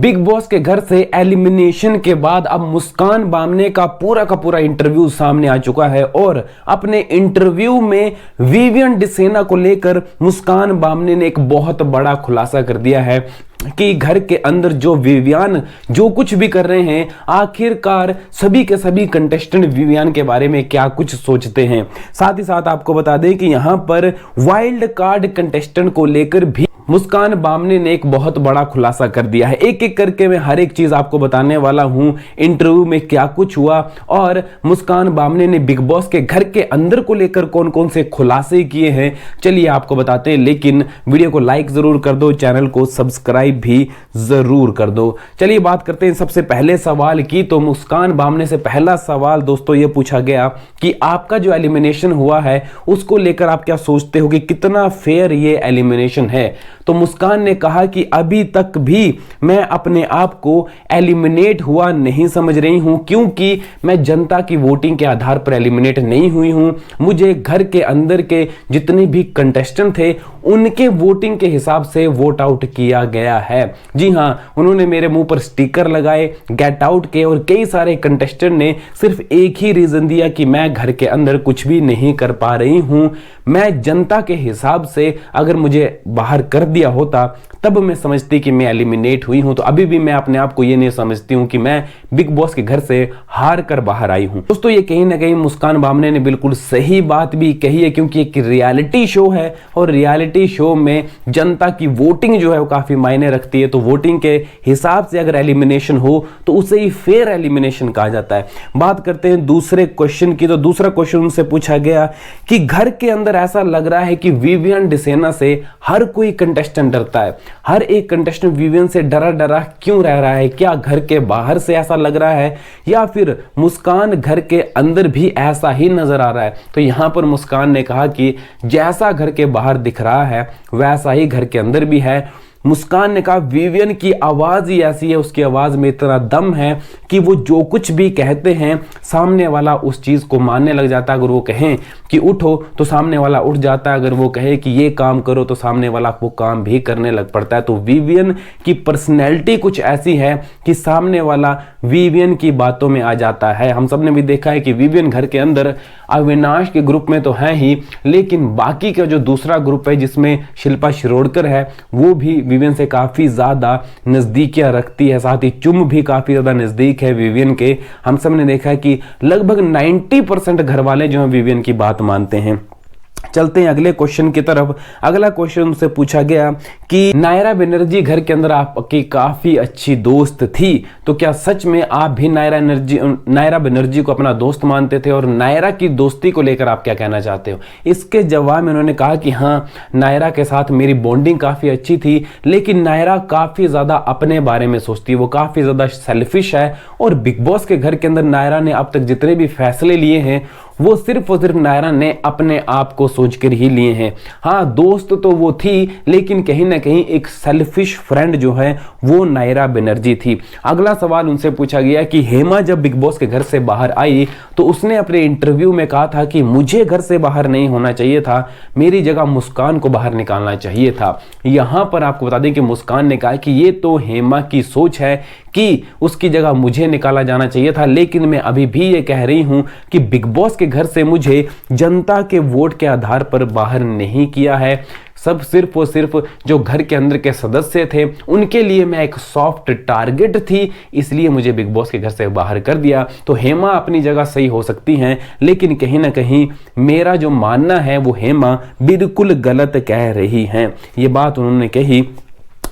Big boss के घर से एलिमिनेशन के बाद अब मुस्कान बामने का पूरा इंटरव्यू सामने आ चुका है और अपने इंटरव्यू में विवियन डिसेना को लेकर मुस्कान बामने ने एक बहुत बड़ा खुलासा कर दिया है कि घर के अंदर जो विवियन जो कुछ भी कर रहे हैं, आखिरकार सभी के सभी कंटेस्टेंट विवियन के बारे में क्या कुछ सोचते हैं। साथ ही साथ आपको बता दें कि यहां पर वाइल्ड कार्ड कंटेस्टेंट को लेकर भी मुस्कान बामने ने एक बहुत बड़ा खुलासा कर दिया है। एक एक करके मैं हर एक चीज आपको बताने वाला हूं, इंटरव्यू में क्या कुछ हुआ और मुस्कान बामने ने बिग बॉस के घर के अंदर को लेकर कौन कौन से खुलासे किए हैं, चलिए आपको बताते हैं। लेकिन वीडियो को लाइक जरूर कर दो, चैनल को सब्सक्राइब भी जरूर कर दो। चलिए बात करते हैं सबसे पहले सवाल की। तो मुस्कान बामने से पहला सवाल दोस्तों ये पूछा गया कि आपका जो एलिमिनेशन हुआ है उसको लेकर आप क्या सोचते हो कि कितना फेयर ये एलिमिनेशन है। तो मुस्कान ने कहा कि अभी तक भी मैं अपने आप को एलिमिनेट हुआ नहीं समझ रही हूं, क्योंकि मैं जनता की वोटिंग के आधार पर एलिमिनेट नहीं हुई हूं। मुझे घर के अंदर के जितने भी कंटेस्टेंट थे उनके वोटिंग के हिसाब से वोट आउट किया गया है। जी हां, उन्होंने मेरे मुंह पर स्टिकर लगाए गेट आउट के और कई सारे कंटेस्टेंट ने सिर्फ एक ही रीजन दिया कि मैं घर के अंदर कुछ भी नहीं कर पा रही हूं। मैं जनता के हिसाब से अगर मुझे बाहर कर दिया होता तब मैं समझती कि मैं एलिमिनेट हुई हूं। तो अभी भी मैं अपने आप को ये नहीं समझती हूं कि मैं बिग बॉस के घर से हार कर बाहर आई हूं। दोस्तों ये कहीं ना कहीं मुस्कान बामने ने बिल्कुल सही बात भी कही है, क्योंकि एक रियलिटी शो है और रियलिटी शो में जनता की वोटिंग जो है वो काफी मायने रखती है। तो वोटिंग के हिसाब से अगर एलिमिनेशन हो तो उसे ही फेयर एलिमिनेशन कहा जाता है। बात करते हैं दूसरे क्वेश्चन की। तो दूसरा क्वेश्चन उनसे पूछा गया कि घर के अंदर ऐसा लग रहा है कि विवियन डिसेना से हर कोई कंटेस्टेंट डरता है, हर एक कंटेस्टेंट विवियन से डरा क्यों रह रहा है। क्या घर के बाहर से ऐसा लग रहा है या फिर मुस्कान घर के अंदर भी ऐसा ही नजर आ रहा है। तो यहां पर मुस्कान ने कहा कि जैसा घर के बाहर दिख रहा है वैसा ही घर के अंदर भी है। मुस्कान ने कहा विवियन की आवाज ही ऐसी है, उसकी आवाज में इतना दम है कि वो जो कुछ भी कहते हैं सामने वाला उस चीज को मानने लग जाता है। अगर वो कहें कि उठो तो सामने वाला उठ जाता है, अगर वो कहे कि ये काम करो तो सामने वाला वो काम भी करने लग पड़ता है। तो विवियन की पर्सनैलिटी कुछ ऐसी है कि सामने वाला विवियन की बातों में आ जाता है। हम सब ने भी देखा है कि विवियन घर के अंदर अविनाश के ग्रुप में तो है ही, लेकिन बाकी का जो दूसरा ग्रुप है जिसमें शिल्पा शिरोडकर है वो भी विवियन से काफी ज्यादा नजदीकियां रखती है। साथ ही चुम भी काफी ज्यादा नजदीक है विवियन के। हम सब ने देखा है कि लगभग 90% घर वाले जो है विवियन की बात मानते हैं। चलते हैं अगले क्वेश्चन की तरफ। अगला क्वेश्चन उनसे पूछा गया कि नायरा बनर्जी घर के अंदर आपकी काफी अच्छी दोस्त थी, तो क्या सच में आप भी नायरा बनर्जी को अपना दोस्त मानते थे और नायरा की दोस्ती को लेकर आप क्या कहना चाहते हो। इसके जवाब में उन्होंने कहा कि हाँ, नायरा के साथ मेरी बॉन्डिंग काफी अच्छी थी, लेकिन नायरा काफी ज्यादा अपने बारे में सोचती है, वो काफी ज्यादा सेल्फिश है और बिग बॉस के घर के अंदर नायरा ने अब तक जितने भी फैसले लिए हैं वो सिर्फ और सिर्फ नायरा ने अपने आप को सोचकर ही लिए हैं। हाँ, दोस्त तो वो थी, लेकिन कहीं ना कहीं एक सेल्फिश फ्रेंड जो है वो नायरा बनर्जी थी। अगला सवाल उनसे पूछा गया कि हेमा जब बिग बॉस के घर से बाहर आई तो उसने अपने इंटरव्यू में कहा था कि मुझे घर से बाहर नहीं होना चाहिए था, मेरी जगह मुस्कान को बाहर निकालना चाहिए था। यहां पर आपको बता दें कि मुस्कान ने कहा कि ये तो हेमा की सोच है कि उसकी जगह मुझे निकाला जाना चाहिए था, लेकिन मैं अभी भी ये कह रही हूं कि बिग बॉस के घर से मुझे जनता के वोट के आधार पर बाहर नहीं किया है। सब सिर्फ और सिर्फ जो घर के अंदर के सदस्य थे उनके लिए मैं एक सॉफ्ट टारगेट थी, इसलिए मुझे बिग बॉस के घर से बाहर कर दिया। तो हेमा अपनी जगह सही हो सकती हैं, लेकिन कहीं ना कहीं मेरा जो मानना है वो हेमा बिल्कुल गलत कह रही हैं। ये बात उन्होंने कही।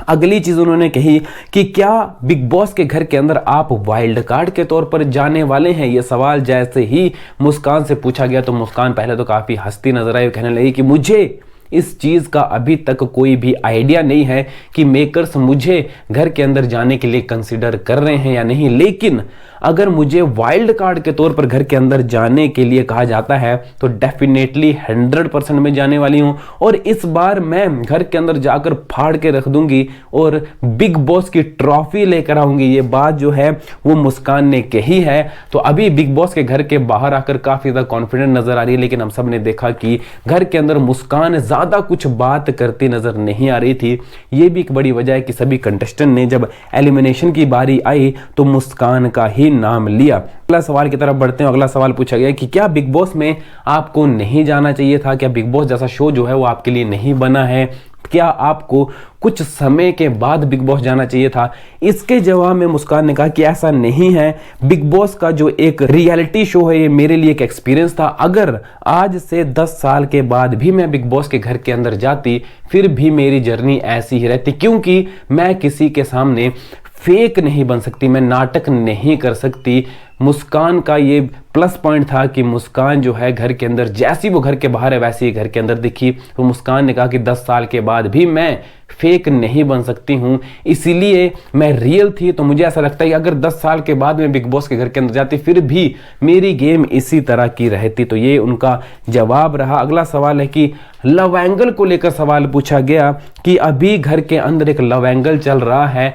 अगली चीज उन्होंने कही कि क्या बिग बॉस के घर के अंदर आप वाइल्ड कार्ड के तौर पर जाने वाले हैं। यह सवाल जैसे ही मुस्कान से पूछा गया तो मुस्कान पहले तो काफी हंसती नजर आई, कहने लगी कि मुझे इस चीज का अभी तक कोई भी आइडिया नहीं है कि मेकर्स मुझे घर के अंदर जाने के लिए कंसीडर कर रहे हैं या नहीं, लेकिन अगर मुझे वाइल्ड कार्ड के तौर पर घर के अंदर जाने के लिए कहा जाता है तो डेफिनेटली 100% में जाने वाली हूं और इस बार मैं घर के अंदर जाकर फाड़ के रख दूंगी और बिग बॉस की ट्रॉफी लेकर आऊंगी। ये बात जो है वो मुस्कान ने कही है। तो अभी बिग बॉस के घर के बाहर आकर काफी ज्यादा कॉन्फिडेंट नजर आ रही है, लेकिन हम सब ने देखा कि घर के अंदर मुस्कान ज़्यादा कुछ बात करती नज़र नहीं आ रही थी। ये भी एक बड़ी वजह है कि सभी कंटेस्टेंट ने जब एलिमिनेशन की बारी आई तो मुस्कान का ही नाम लिया। अगला सवाल की तरफ बढ़ते हैं। अगला सवाल पूछा गया कि क्या बिग बॉस में आपको नहीं जाना चाहिए था? क्या बिग बॉस जैसा शो जो है वो आपके लिए नहीं बना है? क्या आपको कुछ समय के बाद बिग बॉस जाना चाहिए था? इसके जवाब में मुस्कान ने कहा कि ऐसा नहीं है। बिग बॉस का जो एक रियलिटी शो है ये मेरे लिए एक एक्सपीरियंस था। अगर आज से 10 साल के बाद भी मैं बिग बॉस के घर के अंदर जाती फिर भी मेरी जर्नी ऐसी ही रहती, क्योंकि मैं किसी के सामने फेक नहीं बन सकती, मैं नाटक नहीं कर सकती। मुस्कान का ये प्लस पॉइंट था कि मुस्कान जो है घर के अंदर जैसी वो घर के बाहर है वैसी ही घर के अंदर दिखी। तो मुस्कान ने कहा कि 10 साल के बाद भी मैं फेक नहीं बन सकती हूँ, इसीलिए मैं रियल थी। तो मुझे ऐसा लगता है कि अगर 10 साल के बाद मैं बिग बॉस के घर के अंदर जाती फिर भी मेरी गेम इसी तरह की रहती। तो ये उनका जवाब रहा। अगला सवाल है कि लव एंगल को लेकर सवाल पूछा गया कि अभी घर के अंदर एक लव एंगल चल रहा है।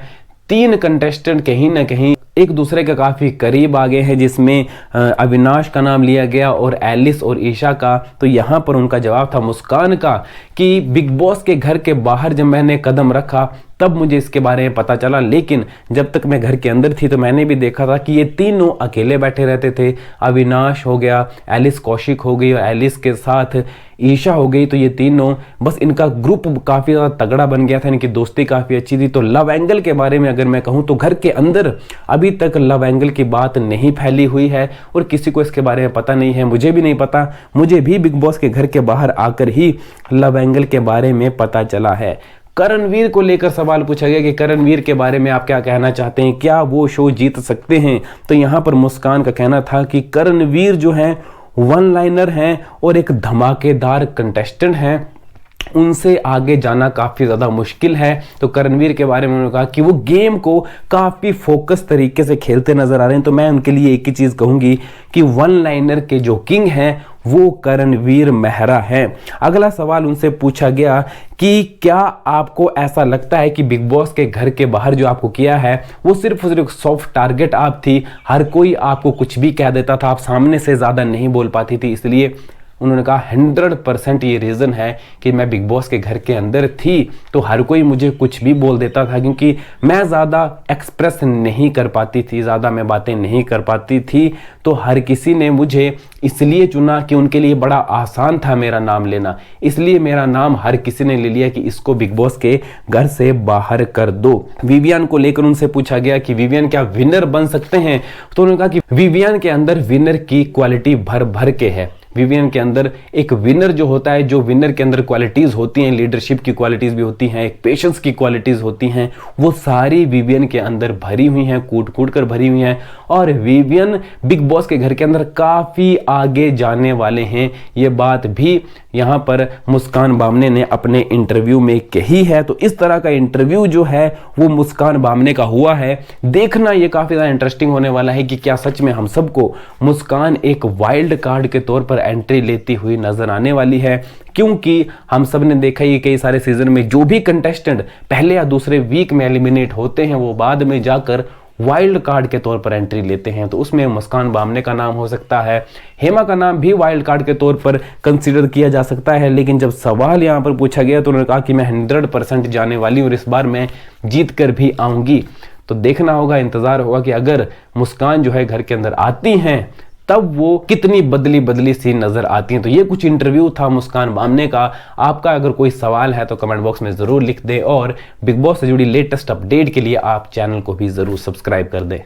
3 कंटेस्टेंट कहीं ना कहीं एक दूसरे के काफ़ी करीब आ गए हैं, जिसमें अविनाश का नाम लिया गया और एलिस और ईशा का। तो यहाँ पर उनका जवाब था मुस्कान का कि बिग बॉस के घर के बाहर जब मैंने कदम रखा तब मुझे इसके बारे में पता चला, लेकिन जब तक मैं घर के अंदर थी तो मैंने भी देखा था कि ये तीनों अकेले बैठे रहते थे। अविनाश हो गया, एलिस कौशिक हो गई और एलिस के साथ ईशा हो गई। तो ये तीनों बस इनका ग्रुप काफ़ी ज़्यादा तगड़ा बन गया था, इनकी दोस्ती काफ़ी अच्छी थी। तो लव एंगल के बारे में अगर मैं कहूँ तो घर के अंदर अभी तक लव एंगल की बात नहीं फैली हुई है और किसी को इसके बारे में पता नहीं है। मुझे भी नहीं पता, मुझे भी बिग बॉस के घर के बाहर आकर ही लव एंगल के बारे में पता चला है। करणवीर को लेकर सवाल पूछा गया कि करणवीर के बारे में आप क्या कहना चाहते हैं, क्या वो शो जीत सकते हैं? तो यहाँ पर मुस्कान का कहना था कि करणवीर जो हैं वन लाइनर हैं और एक धमाकेदार कंटेस्टेंट हैं, उनसे आगे जाना काफ़ी ज़्यादा मुश्किल है। तो करणवीर के बारे में उन्होंने कहा कि वो गेम को काफ़ी फोकस तरीके से खेलते नजर आ रहे हैं। तो मैं उनके लिए एक ही चीज़ कहूँगी कि वन लाइनर के जो किंग हैं वो करणवीर मेहरा हैं। अगला सवाल उनसे पूछा गया कि क्या आपको ऐसा लगता है कि बिग बॉस के घर के बाहर जो आपको किया है वो सिर्फ और सिर्फ सॉफ्ट टारगेट आप थी, हर कोई आपको कुछ भी कह देता था, आप सामने से ज़्यादा नहीं बोल पाती थी, इसलिए? उन्होंने कहा 100% ये रीज़न है कि मैं बिग बॉस के घर के अंदर थी तो हर कोई मुझे कुछ भी बोल देता था, क्योंकि मैं ज़्यादा एक्सप्रेस नहीं कर पाती थी, ज़्यादा मैं बातें नहीं कर पाती थी। तो हर किसी ने मुझे इसलिए चुना कि उनके लिए बड़ा आसान था मेरा नाम लेना, इसलिए मेरा नाम हर किसी ने ले लिया कि इसको बिग बॉस के घर से बाहर कर दो। विवियन को लेकर उनसे पूछा गया कि विवियन क्या विनर बन सकते हैं? तो उन्होंने कहा कि विवियन के अंदर विनर की क्वालिटी भर भर के है। विवियन के अंदर एक विनर जो होता है, जो विनर के अंदर क्वालिटीज होती हैं, लीडरशिप की क्वालिटीज भी होती हैं, एक पेशेंस की क्वालिटीज होती हैं, वो सारी विवियन के अंदर भरी हुई हैं, कूट कूट कर भरी हुई हैं। और विवियन बिग बॉस के घर के अंदर काफ़ी आगे जाने वाले हैं, ये बात भी यहाँ पर मुस्कान बामने ने अपने इंटरव्यू में कही है। तो इस तरह का इंटरव्यू जो है वो मुस्कान बामने का हुआ है। देखना ये काफ़ी ज़्यादा इंटरेस्टिंग होने वाला है कि क्या सच में हम सबको मुस्कान एक वाइल्ड कार्ड के तौर पर एंट्री लेती हुई नजर आने वाली है, क्योंकि हम सब ने देखा ही कई सारे सीजन में जो भी कंटेस्टेंट पहले या दूसरे वीक में एलिमिनेट होते हैं वो बाद में जाकर वाइल्ड कार्ड के तौर पर एंट्री लेते हैं। तो उसमें मुस्कान बामने का नाम हो सकता है, हेमा का नाम भी वाइल्ड कार्ड के तौर पर कंसीडर किया जा सकता है। लेकिन जब सवाल यहाँ पर पूछा गया तो उन्होंने कहा कि मैं 100% जाने वाली हूँ और इस बार मैं जीत कर भी आऊँगी। तो देखना होगा, इंतज़ार होगा कि अगर मुस्कान जो है घर के अंदर आती हैं तब वो कितनी बदली बदली सी नजर आती हैं। तो ये कुछ इंटरव्यू था मुस्कान बामने का। आपका अगर कोई सवाल है तो कमेंट बॉक्स में ज़रूर लिख दें और बिग बॉस से जुड़ी लेटेस्ट अपडेट के लिए आप चैनल को भी ज़रूर सब्सक्राइब कर दें।